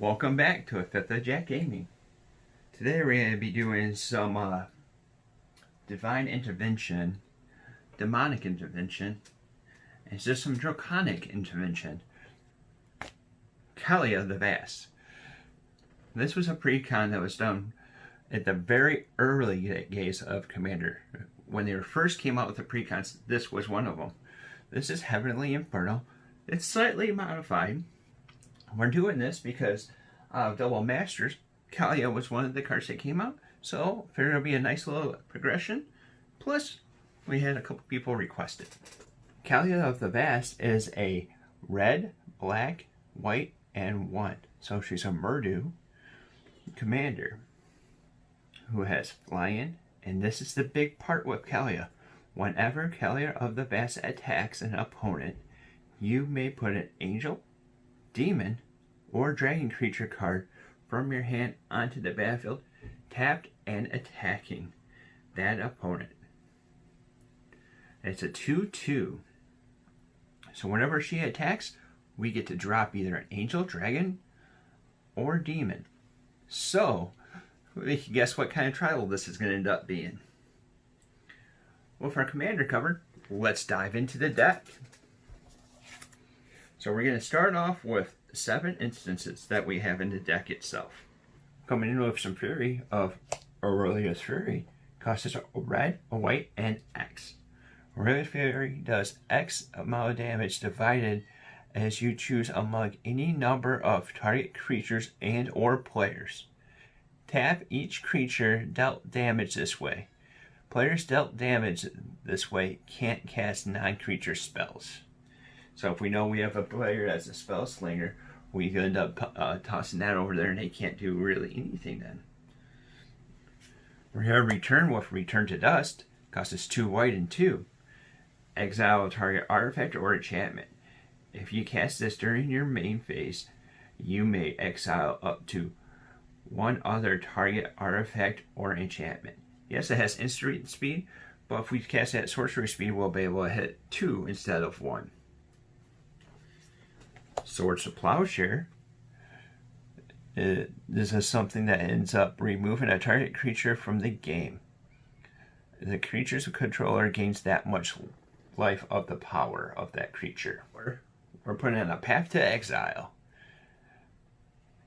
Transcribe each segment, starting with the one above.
Welcome back to a Fifth of Jack Gaming. Today we're going to be doing some Divine Intervention, Demonic Intervention, and just some Draconic Intervention. Kaalia the Vast. This was a pre-con that was done at the very early days of Commander. When they first came out with the pre-cons, this was one of them. This is Heavenly Inferno. It's slightly modified. We're doing this because Double Masters, Kaalia was one of the cards that came out, so figured it'll be a nice little progression. Plus, we had a couple people request it. Kaalia of the Vast is a red, black, white, and 1. So she's a Murdu commander who has flying, and this is the big part with Kaalia. Whenever Kaalia of the Vast attacks an opponent, you may put an angel, demon, or dragon creature card from your hand onto the battlefield, tapped and attacking that opponent. It's a 2/2. So whenever she attacks, we get to drop either an angel, dragon, or demon. So we can guess what kind of tribal this is going to end up being. Well, for our commander cover, let's dive into the deck. So we're going to start off with 7 instances that we have in the deck itself. Coming in with some Fury of Aurelia's Fury costs us a red, a white, and X. Aurelia's Fury does X amount of damage divided as you choose among any number of target creatures and or players. Tap each creature dealt damage this way. Players dealt damage this way can't cast non-creature spells. So if we know we have a player that's a spell slinger, we end up tossing that over there and they can't do really anything then. We're here return with Return to Dust. Costs us 2 white and 2. Exile a target artifact or enchantment. If you cast this during your main phase, you may exile up to 1 other target artifact or enchantment. Yes, it has instant speed, but if we cast it at sorcery speed, we'll be able to hit 2 instead of 1. Swords of Plowshare. This is something that ends up removing a target creature from the game. The creature's controller gains that much life of the power of that creature. We're putting in a Path to Exile.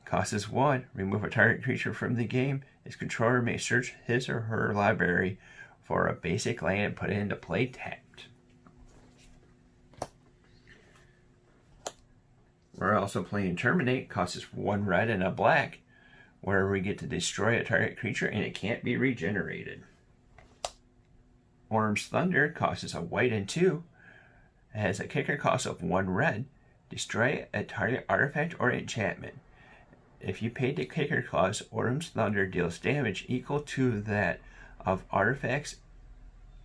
Costs us 1. Remove a target creature from the game. Its controller may search his or her library for a basic land and put it into play tapped. We're also playing Terminate. Costs us 1 red and a black, where we get to destroy a target creature and it can't be regenerated. Orm's Thunder costs us a white and 2. It has a kicker cost of 1 red. Destroy a target artifact or enchantment. If you paid the kicker cost, Orm's Thunder deals damage equal to that of artifacts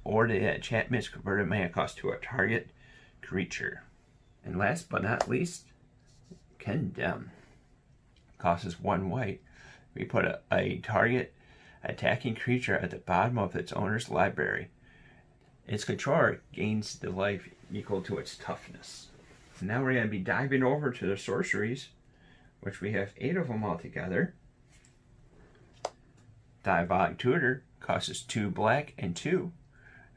or the enchantment's converted mana cost to a target creature. And last but not least, Condemn. Costs us 1 white. We put a target attacking creature at the bottom of its owner's library. Its controller gains the life equal to its toughness. Now we're going to be diving over to the sorceries, which we have 8 of them altogether. Diabolic Tutor costs us 2 black and 2.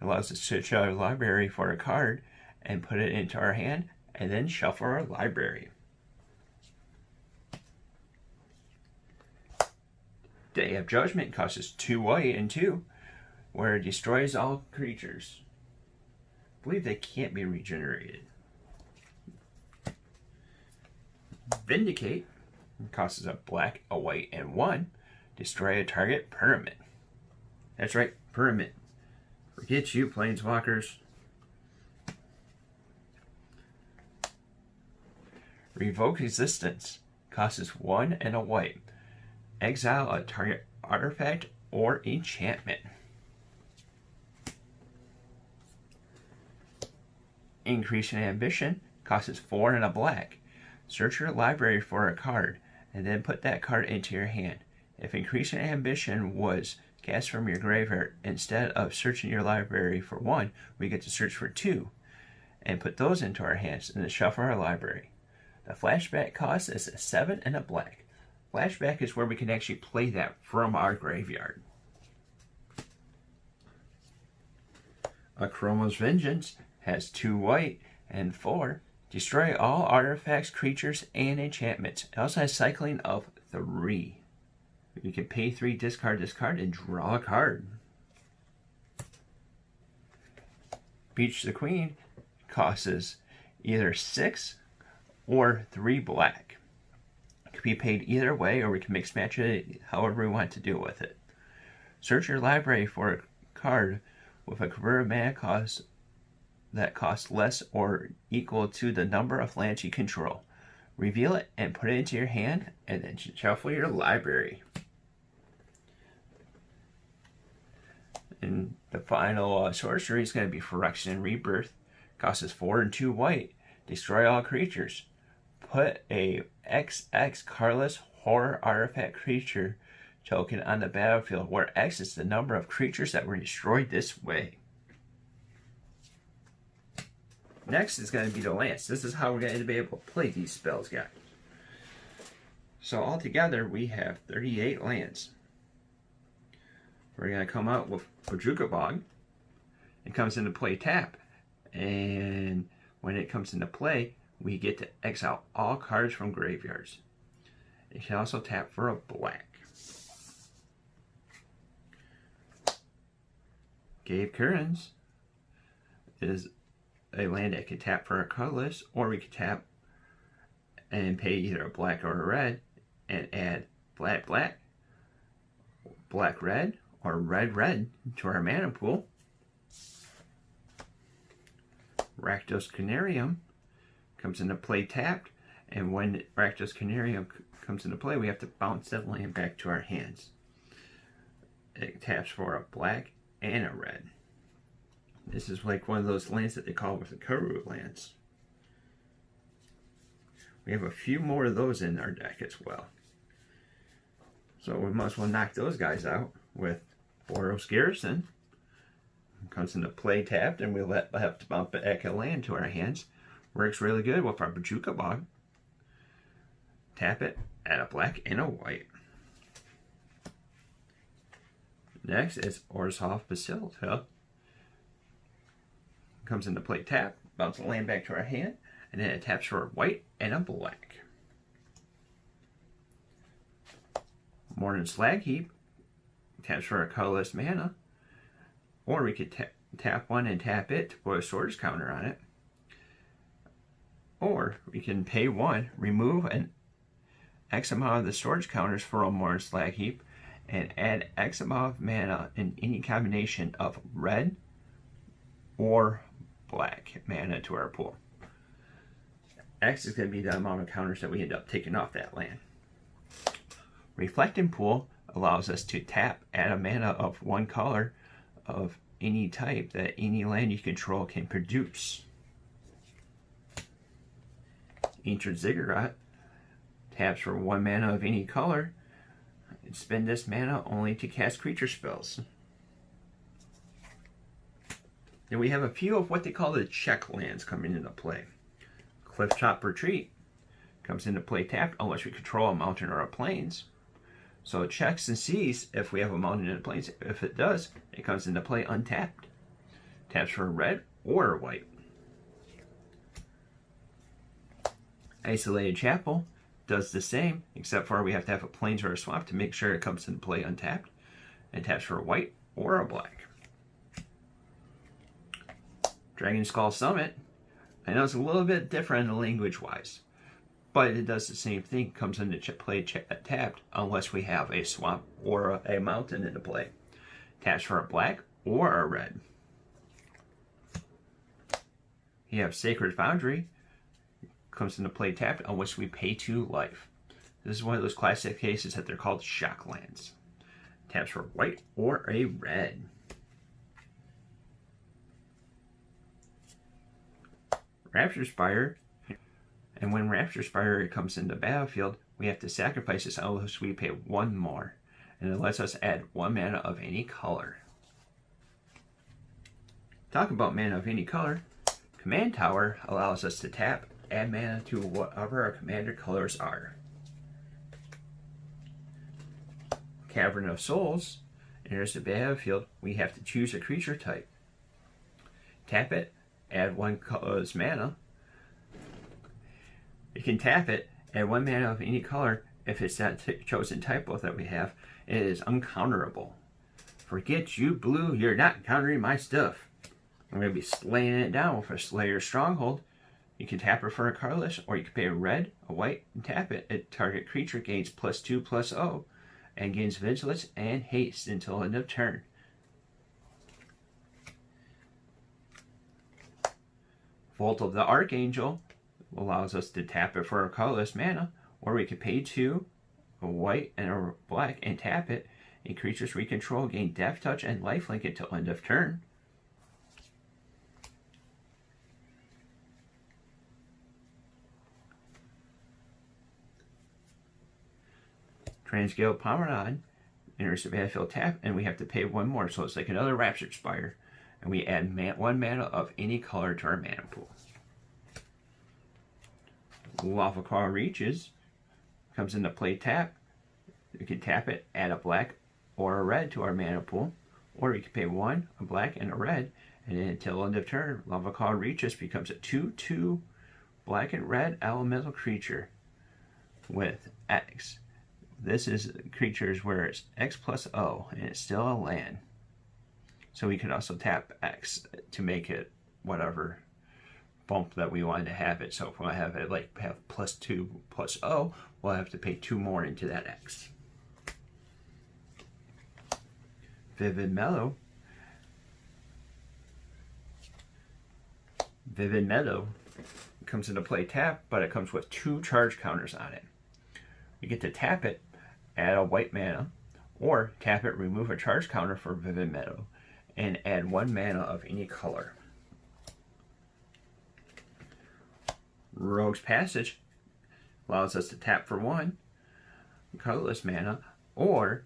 It allows us to search our library for a card and put it into our hand and then shuffle our library. Day of Judgment costs us 2 white and 2, where it destroys all creatures. I believe they can't be regenerated. Vindicate costs us a black, a white, and 1. Destroy a target permanent. That's right, permanent. Forget you, Planeswalkers. Revoke Existence costs us 1 and a white. Exile a target artifact or enchantment. Increase in Ambition costs us 4 and a black. Search your library for a card and then put that card into your hand. If Increase in Ambition was cast from your graveyard, instead of searching your library for 1, we get to search for 2 and put those into our hands and then shuffle our library. The flashback cost is a 7 and a black. Flashback is where we can actually play that from our graveyard. Akroma's Vengeance has 2 white and 4. Destroy all artifacts, creatures, and enchantments. It also has cycling of 3. You can pay 3, discard, and draw a card. Beach the Queen costs either 6 or 3 black. It can be paid either way, or we can mix match it however we want to do with it. Search your library for a card with a converted mana cost that costs less or equal to the number of lands you control. Reveal it and put it into your hand, and then shuffle your library. And the final sorcery is going to be Phyrexian Rebirth. Costs 4 and 2 white. Destroy all creatures. Put a XX colorless horror artifact creature token on the battlefield, where X is the number of creatures that were destroyed this way. Next is going to be the lands. This is how we're going to be able to play these spells, guys. So altogether, we have 38 lands. We're going to come out with Bojuka Bog. It comes into play tap. And when it comes into play, we get to exile all cards from graveyards. It can also tap for a black. Gave Currents is a land that can tap for a colorless, or we can tap and pay either a black or a red and add black black, black red, or red red to our mana pool. Rakdos Canarium comes into play tapped, and when Rakdos Canarium comes into play, we have to bounce that land back to our hands. It taps for a black and a red. This is like one of those lands that they call with the Kuru lands. We have a few more of those in our deck as well. So we might as well knock those guys out with Boros Garrison. Comes into play tapped, and we'll have to bump back a land to our hands. Works really good with our Bojuka Bog. Tap it, add a black and a white. Next is Orzhov Basilica. Comes into play tap, bounce the land back to our hand, and then it taps for a white and a black. Morning Slag Heap taps for a colorless mana, or we could tap one and tap it to put a swords counter on it. Or we can pay 1, remove an X amount of the storage counters for a Morning Slag Heap, and add X amount of mana in any combination of red or black mana to our pool. X is going to be the amount of counters that we end up taking off that land. Reflecting Pool allows us to tap, add a mana of 1 color of any type that any land you control can produce. Ancient Ziggurat taps for 1 mana of any color. And spend this mana only to cast creature spells. Then we have a few of what they call the check lands coming into play. Clifftop Retreat comes into play tapped unless we control a mountain or a plains. So it checks and sees if we have a mountain and a plains. If it does, it comes into play untapped. Taps for a red or a white. Isolated Chapel does the same, except for we have to have a plains or a swamp to make sure it comes into play untapped. And taps for a white or a black. Dragon Skull Summit, I know it's a little bit different language-wise, but it does the same thing. Comes into play tapped unless we have a swamp or a mountain into play. Taps for a black or a red. You have Sacred Foundry. Comes into play tapped unless we pay 2 life. This is one of those classic cases that they're called shock lands. Taps for white or a red. Rapture Spire, and when Rapture Spire comes into the battlefield, we have to sacrifice this unless we pay 1 more, and it lets us add 1 mana of any color. Talk about mana of any color. Command Tower allows us to tap, add mana to whatever our commander colors are. Cavern of Souls, enters the battlefield, we have to choose a creature type. Tap it, add 1 colorless mana. You can tap it, add 1 mana of any color. If it's that chosen type that we have, it is uncounterable. Forget you, blue, you're not countering my stuff. I'm going to be slaying it down with a Slayer Stronghold. You can tap her for a colorless, or you can pay a red, a white, and tap it. A target creature gains +2/+0 and gains vigilance and haste until end of turn. Vault of the Archangel allows us to tap it for a colorless mana, or we could pay 2, a white and a black, and tap it. And creatures we control gain Death Touch and Lifelink until end of turn. Transgale Promenade enters the battlefield tap, and we have to pay 1 more, so it's like another Rapture Spire. And we add 1 mana of any color to our mana pool. Lava Claw Reaches comes into play tap. We can tap it, add a black or a red to our mana pool, or we can pay 1, a black and a red, and then until end of turn, Lava Claw Reaches becomes a 2/2 black and red elemental creature with X. This is creatures where it's X+0, and it's still a land. So we could also tap X to make it whatever bump that we want to have it. So if we want to have it like have +2/+0, we'll have to pay 2 more into that X. Vivid Meadow. Vivid Meadow comes into play tap, but it comes with 2 charge counters on it. We get to tap it, add a white mana, or tap it, remove a charge counter for Vivid Meadow, and add 1 mana of any color. Rogue's Passage allows us to tap for 1 colorless mana, or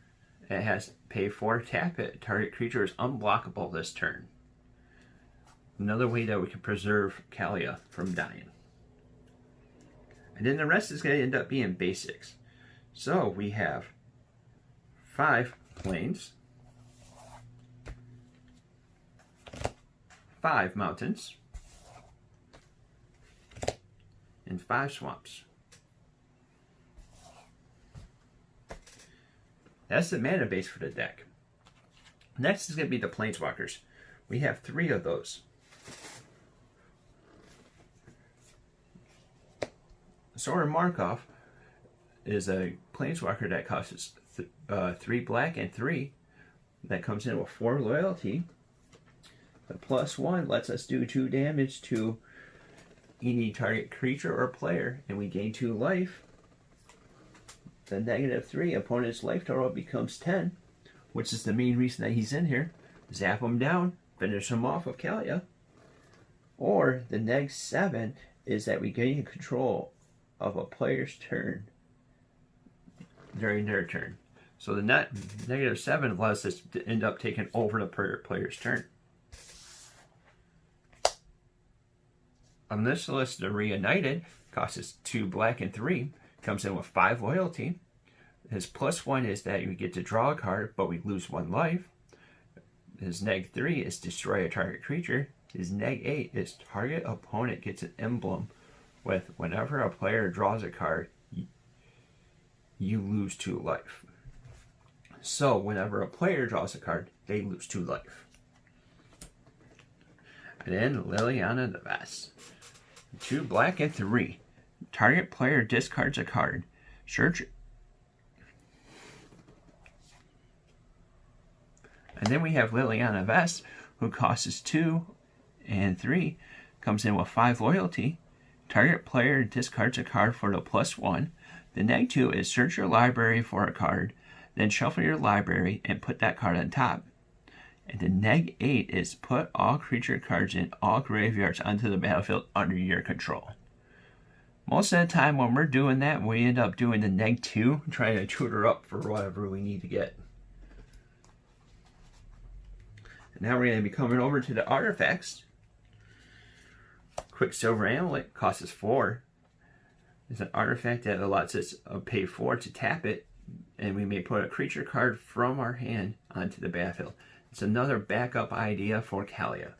it has pay 4, tap it. Target creature is unblockable this turn. Another way that we can preserve Kaalia from dying. And then the rest is going to end up being basics. So we have 5 plains, 5 mountains, and 5 swamps. That's the mana base for the deck. Next is going to be the Planeswalkers. We have 3 of those. Sorin Markov is a Planeswalker that costs 3 black and 3. That comes in with 4 loyalty. The +1 lets us do 2 damage to any target creature or player, and we gain 2 life. The -3, opponent's life total becomes 10, which is the main reason that he's in here. Zap him down, finish him off with Kaalia. Or the -7 is that we gain control of a player's turn during their turn. So the -7 allows us to end up taking over the player's turn. On this list, the Reunited costs us 2 black and 3. Comes in with 5 loyalty. His +1 is that we get to draw a card, but we lose 1 life. His -3 is destroy a target creature. His -8 is target opponent gets an emblem with whenever a player draws a card, you lose 2 life. So whenever a player draws a card, they lose 2 life. And then Liliana the Vast. 2 black and 3. Target player discards a card. Search. And then we have Liliana Vest, who costs 2 and 3. Comes in with 5 loyalty. Target player discards a card for the +1. The -2 is search your library for a card, then shuffle your library and put that card on top. And the -8 is put all creature cards in all graveyards onto the battlefield under your control. Most of the time when we're doing that, we end up doing the -2, trying to tutor up for whatever we need to get. And now we're going to be coming over to the artifacts. Quicksilver Amulet costs us 4. It's an artifact that allows us to pay 4 to tap it. and we may put a creature card from our hand onto the battlefield. It's another backup idea for Kaalia.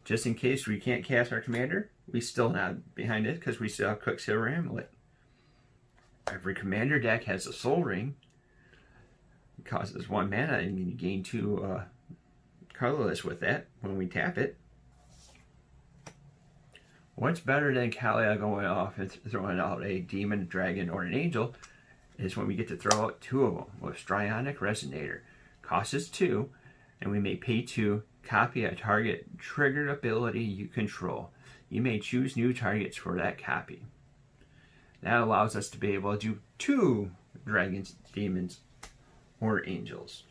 Just in case we can't cast our commander, we still not behind it because we still have Quicksilver Amulet. Every commander deck has a Soul Ring. It costs 1 mana, and you gain 2 colorless with that when we tap it. What's better than Kaalia going off and throwing out a demon, a dragon, or an angel is when we get to throw out 2 of them with Strionic Resonator. Costs us 2, and we may pay 2, copy a target triggered ability you control. You may choose new targets for that copy. That allows us to be able to do 2 dragons, demons, or angels.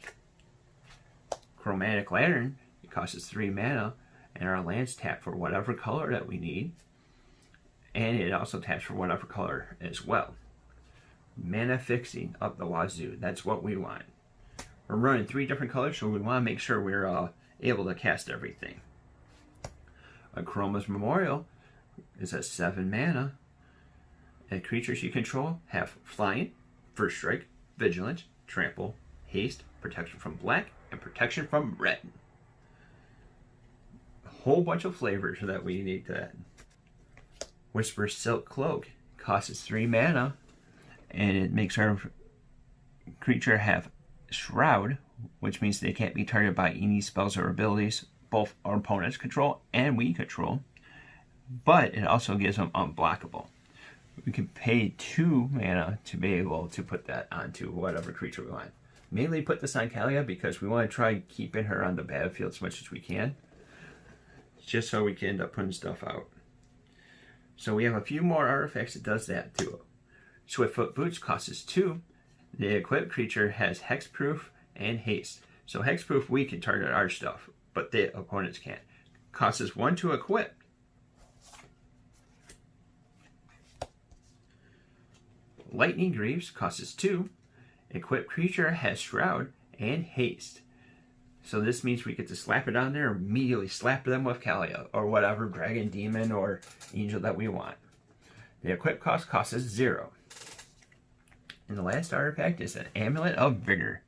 Chromatic Lantern, it costs us 3 mana, and our lands tap for whatever color that we need. And it also taps for whatever color as well. Mana fixing up the wazoo, that's what we want. We're running 3 different colors, so we want to make sure we're able to cast everything. A Chroma's Memorial is a 7 mana. And creatures you control have Flying, First Strike, Vigilance, Trample, Haste, Protection from Black, and Protection from Red. A whole bunch of flavors that we need to add. Whisper Silk Cloak costs us 3 mana, and it makes our creature have Shroud, which means they can't be targeted by any spells or abilities both our opponents control and we control, but it also gives them unblockable. We can pay 2 mana to be able to put that onto whatever creature we want. Mainly put this on Kaalia because we want to try keeping her on the battlefield as much as we can, just so we can end up putting stuff out. So we have a few more artifacts that does that too. Swiftfoot Boots costs us 2. The equipped creature has Hexproof and Haste. So Hexproof, we can target our stuff, but the opponents can't. Costs us 1 to equip. Lightning Greaves costs us 2. Equipped creature has Shroud and Haste. So this means we get to slap it on there and immediately slap them with Kaalia or whatever dragon, demon, or angel that we want. The equip costs us 0. And the last artifact is an Amulet of Vigor.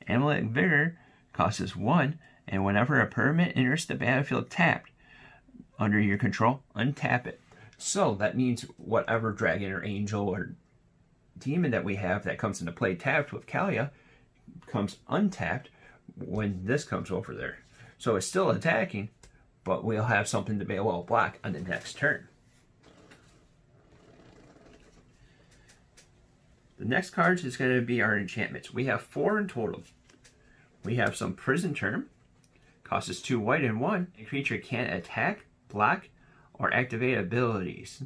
Amulet of Vigor costs us 1, and whenever a permanent enters the battlefield tapped under your control, untap it. So that means whatever dragon or angel or demon that we have that comes into play tapped with Kaalia comes untapped when this comes over there. So it's still attacking, but we'll have something to be able to block on the next turn. The next cards is going to be our enchantments. We have 4 in total. We have some Prison Term. Costs us 2 white and 1. A creature can't attack, block, or activate abilities.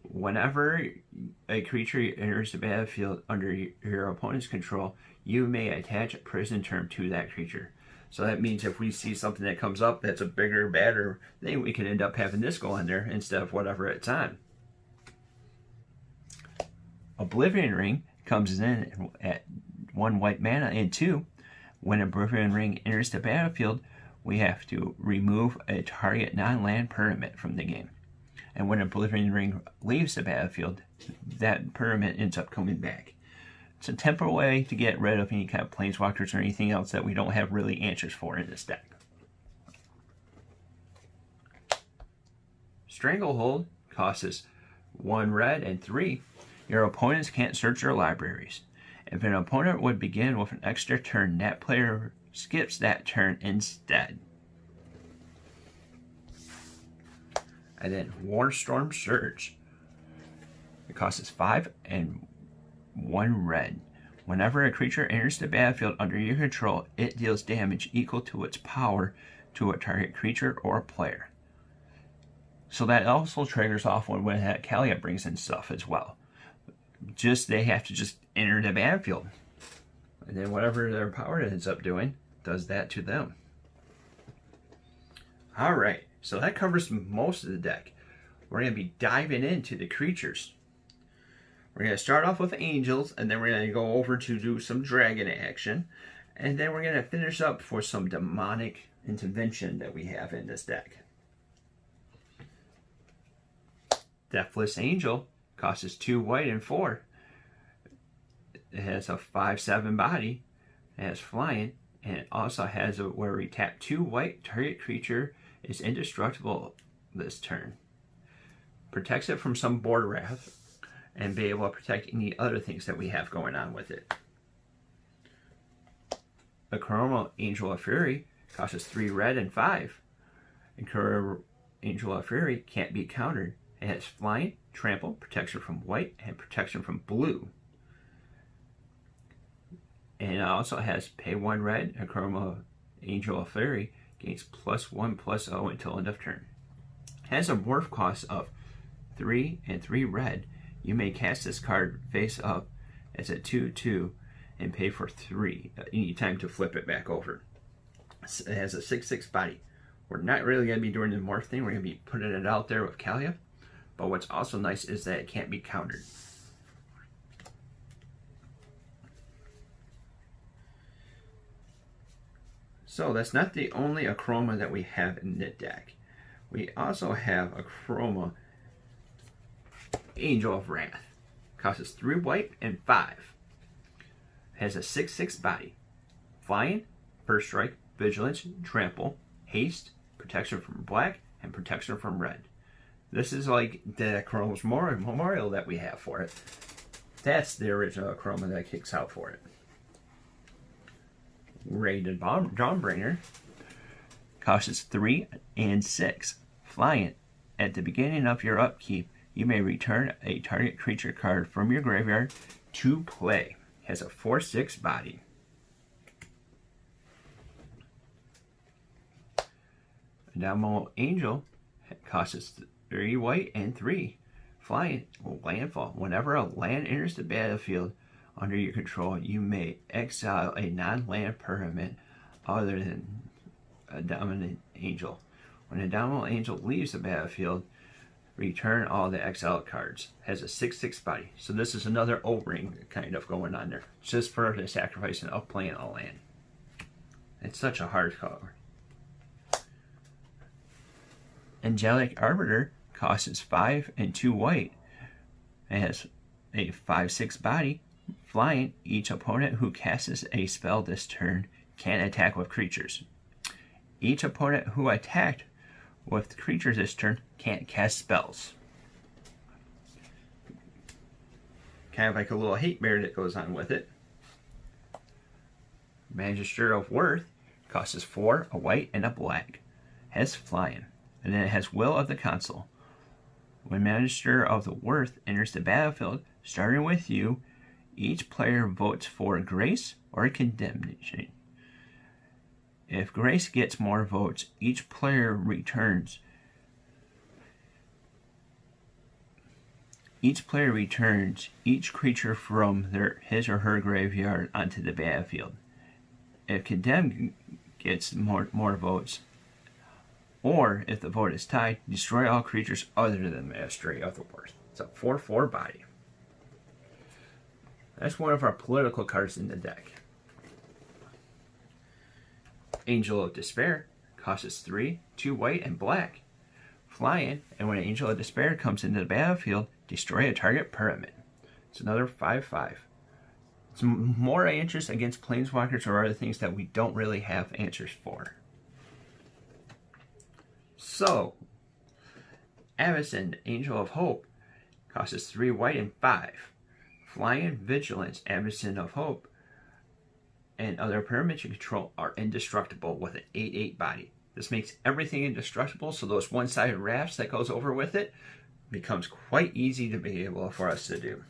Whenever a creature enters the battlefield under your opponent's control, you may attach a Prison Term to that creature. So that means if we see something that comes up that's a bigger, badder thing, we can end up having this go on there instead of whatever it's on. Oblivion Ring comes in at 1 white mana and 2. When Oblivion Ring enters the battlefield, we have to remove a target non-land permanent from the game. And when Oblivion Ring leaves the battlefield, that permanent ends up coming back. It's a temporary way to get rid of any kind of planeswalkers or anything else that we don't have really answers for in this deck. Stranglehold costs us 1 red and 3. Your opponents can't search their libraries. If an opponent would begin with an extra turn, that player skips that turn instead. And then Warstorm Surge. It costs us 5 and 1 red. Whenever a creature enters the battlefield under your control, it deals damage equal to its power to a target creature or player. So that also triggers off when Kaalia brings in stuff as well. They have to just enter the battlefield. And then whatever their power ends up doing, does that to them. Alright, so that covers most of the deck. We're going to be diving into the creatures. We're going to start off with angels, and then we're going to go over to do some dragon action. And then we're going to finish up for some demonic intervention that we have in this deck. Deathless Angel costs us 2 white and 4. It has a 5/7 body. It has flying, and it also has a where we tap 2 white, target creature is indestructible this turn. Protects it from some board wrath, and be able to protect any other things that we have going on with it. The Chroma Angel of Fury costs us 3 red and 5. And Chroma Angel of Fury can't be countered. It has flying, trample, protection from white, and protection from blue. And it also has pay 1 red, and Chroma Angel of Fury gains +1/+0 until end of turn. It has a morph cost of 3 and 3 red. You may cast this card face up as a 2/2 and pay for 3 anytime to flip it back over. It has a 6/6 body. We're not really going to be doing the morph thing. We're going to be putting it out there with Kaalia. But what's also nice is that it can't be countered. So that's not the only Chroma that we have in the deck. We also have a Chroma Angel of Wrath. Costs us 3 white and 5. Has a 6/6 body. Flying, first strike, vigilance, trample, haste, protection from black, and protection from red. This is like the Chroma's Memorial that we have for it. That's the original Chroma that kicks out for it. Rated Dawnbringer costs us 3 and 6. Flying, at the beginning of your upkeep, you may return a target creature card from your graveyard to play. Has a 4/6 body. Damo Angel costs us 3 white and 3. Flying, landfall. Whenever a land enters the battlefield under your control, you may exile a non-land permanent other than a dominant angel. When a dominant angel leaves the battlefield, return all the exiled cards. Has a 6/6 body. So this is another O-ring kind of going on there. Just for the sacrifice and upplaying a land. It's such a hard card. Angelic Arbiter costs us 5 and 2 white. It has a 5/6 body. Flying, each opponent who casts a spell this turn can attack with creatures. Each opponent who attacked with creatures this turn can't cast spells. Kind of like a little hate bear that goes on with it. Magister of Worth costs us 4, a white, and a black. Has flying. And then it has Will of the Consul. When Magister of the Worth enters the battlefield, starting with you, each player votes for Grace or Condemnation. If Grace gets more votes, each player returns each creature from his or her graveyard onto the battlefield. If Condemned gets more votes, or if the vote is tied, destroy all creatures other than Mastery of the Worth. It's a 4/4 body. That's one of our political cards in the deck. Angel of Despair costs us 3, 2 white, and black. Flying, and when Angel of Despair comes into the battlefield, destroy a target permanent. It's another 5/5. It's more interest against planeswalkers or other things that we don't really have answers for. So, Avacyn, Angel of Hope, costs us 3 white and 5. Flying, Vigilance, Avacyn of Hope, and other permanents you control are indestructible with an 8/8 body. This makes everything indestructible, so those one-sided rafts that goes over with it becomes quite easy to be able for us to do.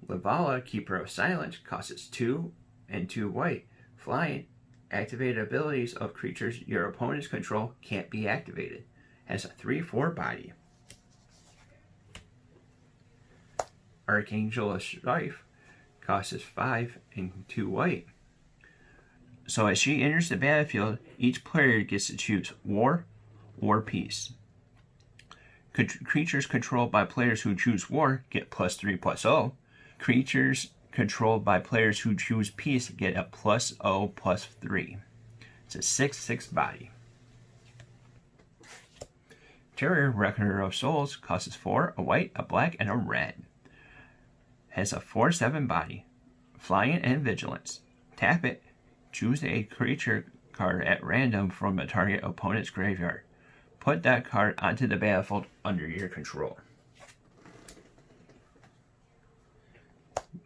Lavala, Keeper of Silence, costs us 2 and 2 white. Flying, activated abilities of creatures your opponents control can't be activated. Has a 3/4 body. Archangel of Strife costs us 5 and 2 white. So as she enters the battlefield, each player gets to choose War or Peace. Creatures controlled by players who choose War get +3/+0. Creatures controlled by players who choose Peace get a +0/+3. It's a 6/6 body. Terror, Reckoner of Souls, costs us 4, a white, a black, and a red. has a 4/7 body, flying and vigilance. Tap it, choose a creature card at random from a target opponent's graveyard. Put that card onto the battlefield under your control.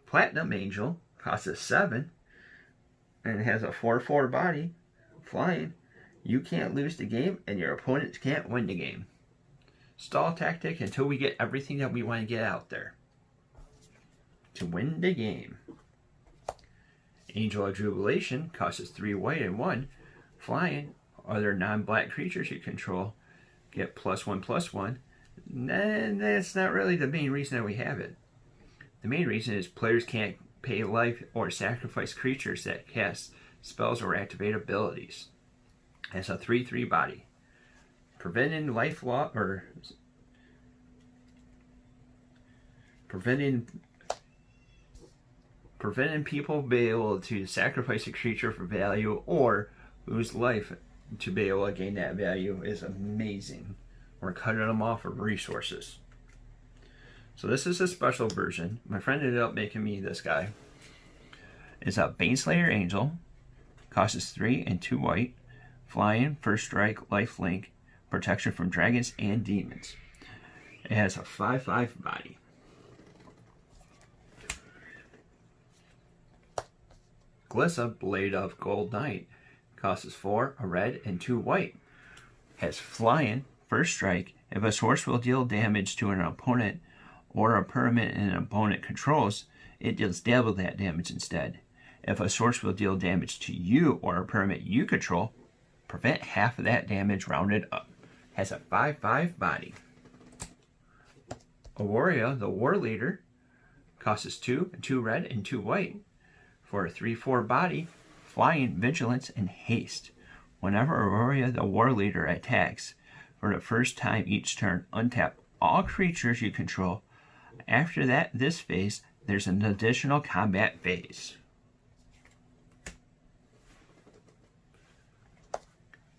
Platinum Angel costs a 7 and has a 4/4 body, flying. You can't lose the game and your opponents can't win the game. Stall tactic until we get everything that we want to get out there to win the game. Angel of Jubilation costs 3 white and 1, flying. Other non-black creatures you control get +1/+1. And that's not really the main reason that we have it. The main reason is players can't pay life or sacrifice creatures that cast spells or activate abilities. It's a 3/3 body. Preventing life loss or preventing people be able to sacrifice a creature for value or lose life to be able to gain that value is amazing. We're cutting them off of resources. So this is a special version. My friend ended up making me this guy. It's a Baneslayer Angel. Costs 3 and 2 white. Flying, first strike, lifelink, protection from dragons and demons. It has a 5/5 body. Glissa, Blade of Gold Knight. Costs 4, a red, and 2 white. Has flying, first strike. If a source will deal damage to an opponent or a permanent an opponent controls, it deals double that damage instead. If a source will deal damage to you or a permanent you control, prevent half of that damage rounded up. Has a 5/5 body. Aurora, the War Leader, costs 2, 2 red, and 2 white. For a 3/4 body, flying, vigilance, and haste. Whenever Aurora, the War Leader, attacks, for the first time each turn, untap all creatures you control. After this phase, there's an additional combat phase.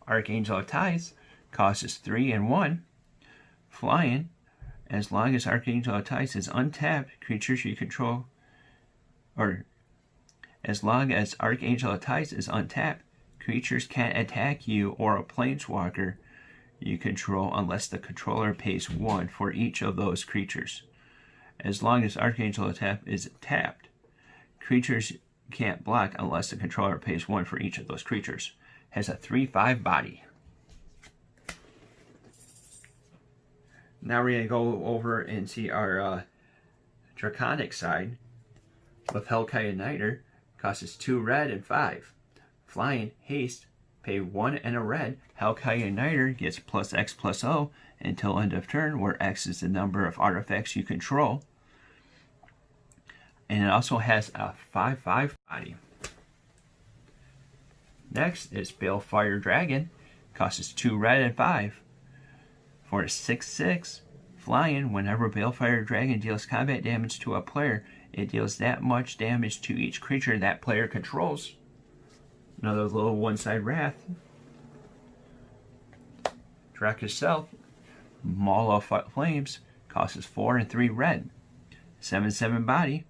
Archangel of Tides costs 3 and 1. Flying. As long as Archangel of Tides is untapped, creatures you control, or as long as Archangel of Tides is untapped, creatures can't attack you or a planeswalker you control unless the controller pays 1 for each of those creatures. As long as Archangel of Tides is tapped, creatures can't block unless the controller pays 1 for each of those creatures. Has a 3/5 body. Now we're going to go over and see our Draconic side with Hellkite Igniter. Costs 2 red and 5. Flying, haste, pay 1 and a red. Hellkite Igniter gets +X+O until end of turn, where X is the number of artifacts you control. And it also has a 5/5 body. Next is Balefire Dragon. Costs 2 red and 5. For a 6/6, flying, whenever Balefire Dragon deals combat damage to a player, it deals that much damage to each creature that player controls. Another little one-side wrath. Drakus Self, Maul of Flames, costs 4 and 3 red. 7/7 body,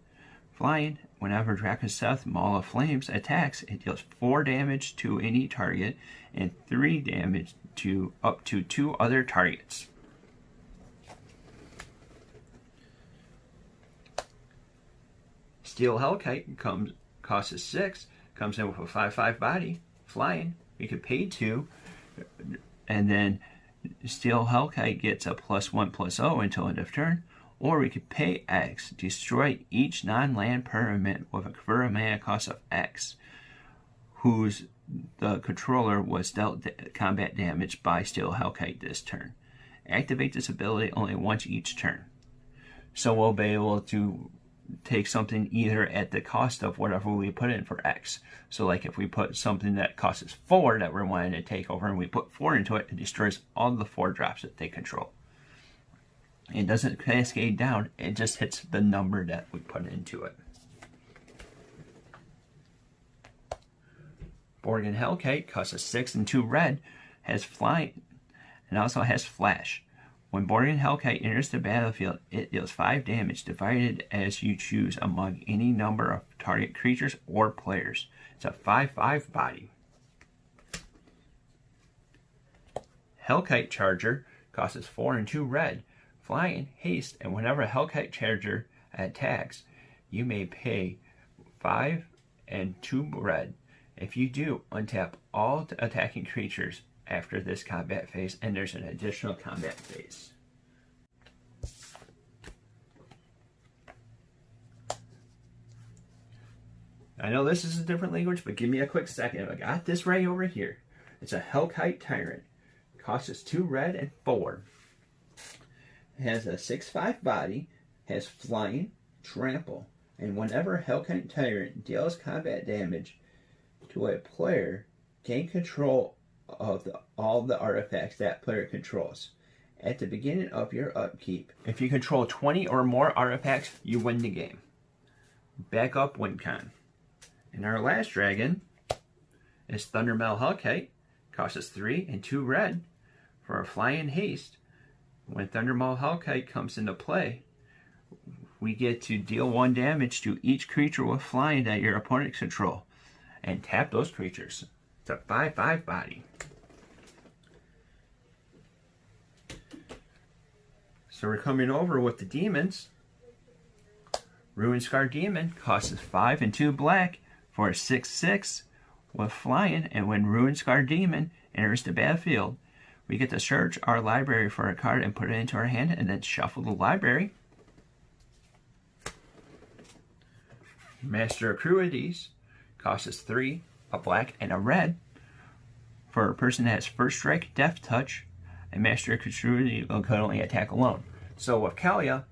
flying. Whenever Drakus Self, Maul of Flames, attacks, it deals 4 damage to any target and 3 damage to up to 2 other targets. Steel Hellkite costs 6, comes in with a 5/5 body, flying. We could pay 2, and then Steel Hellkite gets a +1/+0 until end of turn. Or we could pay X, destroy each non-land permanent with a converted mana cost of X, whose the controller was dealt combat damage by Steel Hellkite this turn. Activate this ability only once each turn. So we'll be able to take something either at the cost of whatever we put in for X. So like if we put something that costs us 4 that we're wanting to take over and we put 4 into it, it destroys all the 4 drops that they control. It doesn't cascade down, it just hits the number that we put into it. Borgin Hellkite costs 6 and 2 red, has flying, and also has flash. When Borean Hellkite enters the battlefield, it deals 5 damage divided as you choose among any number of target creatures or players. It's a 5/5 body. Hellkite Charger costs 4 and 2 red, flying, haste, and whenever a Hellkite Charger attacks, you may pay 5 and 2 red. If you do, untap all attacking creatures after this combat phase, and there's an additional combat phase. I know this is a different language, but give me a quick second. I got this right over here. It's a Hellkite Tyrant. Costs 2 red and 4. It has a 6/5 body, has flying, trample, and whenever Hellkite Tyrant deals combat damage to a player, gain control of all the artifacts that player controls. At the beginning of your upkeep, if you control 20 or more artifacts, you win the game. Back up WinCon. And our last dragon is Thundermail Hellkite. Costs 3 and 2 red for a flying haste. When Thundermail Hellkite comes into play, we get to deal 1 damage to each creature with flying that your opponent control, and tap those creatures. It's a 5/5 body. So we're coming over with the demons. Ruin-Scarred Demon costs 5 and 2 black for a 6/6 with flying, and when Ruin-Scarred Demon enters the battlefield, we get to search our library for a card and put it into our hand, and then shuffle the library. Master of Cruelties costs 3, a black, and a red. For a person that has First Strike, Death Touch, and Master of Cruelty can only attack alone. So with Kaalia,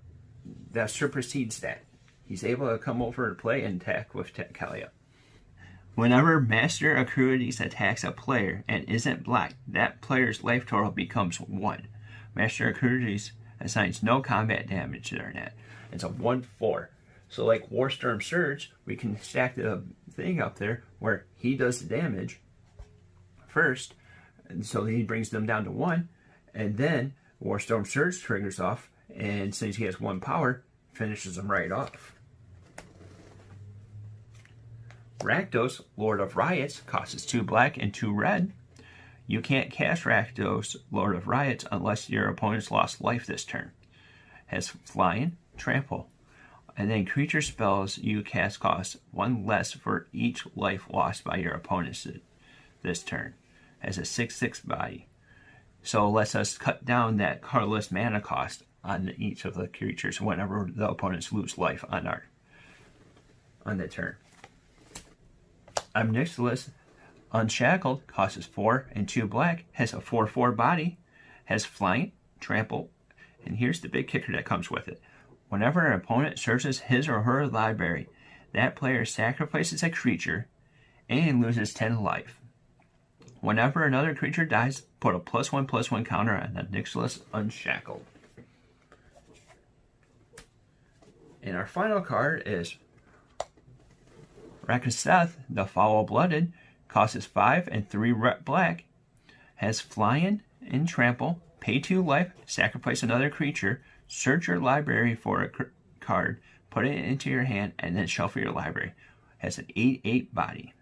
that supersedes that. He's able to come over and play and attack with Kaalia. Whenever Master of Cruelties attacks a player and isn't blocked, that player's life total becomes 1. Master of Cruelties assigns no combat damage during that. It's a 1/4. So like Warstorm Surge, we can stack the thing up there where he does the damage first, and so he brings them down to 1, and then Warstorm Surge triggers off, and since he has 1 power, finishes them right off. Rakdos, Lord of Riots, costs 2 black and 2 red. You can't cast Rakdos, Lord of Riots, unless your opponent's lost life this turn. Has flying, trample, and then creature spells you cast cost 1 less for each life lost by your opponents this turn. Has a 6/6 body. So it lets us cut down that cardless mana cost on each of the creatures whenever the opponents lose life on the turn. Omnixilus Unshackled costs 4 and 2 black, has a 4/4 body, has flying, trample, and here's the big kicker that comes with it. Whenever an opponent searches his or her library, that player sacrifices a creature and loses 10 life. Whenever another creature dies, put a +1/+1 counter on Omnixilus Unshackled. And our final card is Rakaseth, the Foul-Blooded, costs 5 and 3 black, has flying and trample, pay 2 life, sacrifice another creature, search your library for a card, put it into your hand, and then shuffle your library. Has an 8/8 body.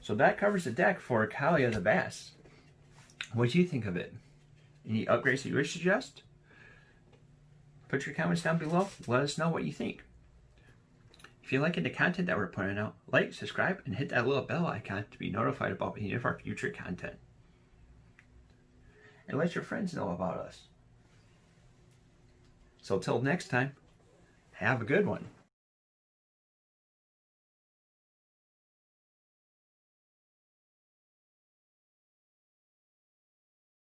So that covers the deck for Kaalia the Bass. What do you think of it? Any upgrades that you would suggest? Put your comments down below. Let us know what you think. If you're liking the content that we're putting out, like, subscribe, and hit that little bell icon to be notified about any of our future content. And let your friends know about us. So till next time, have a good one.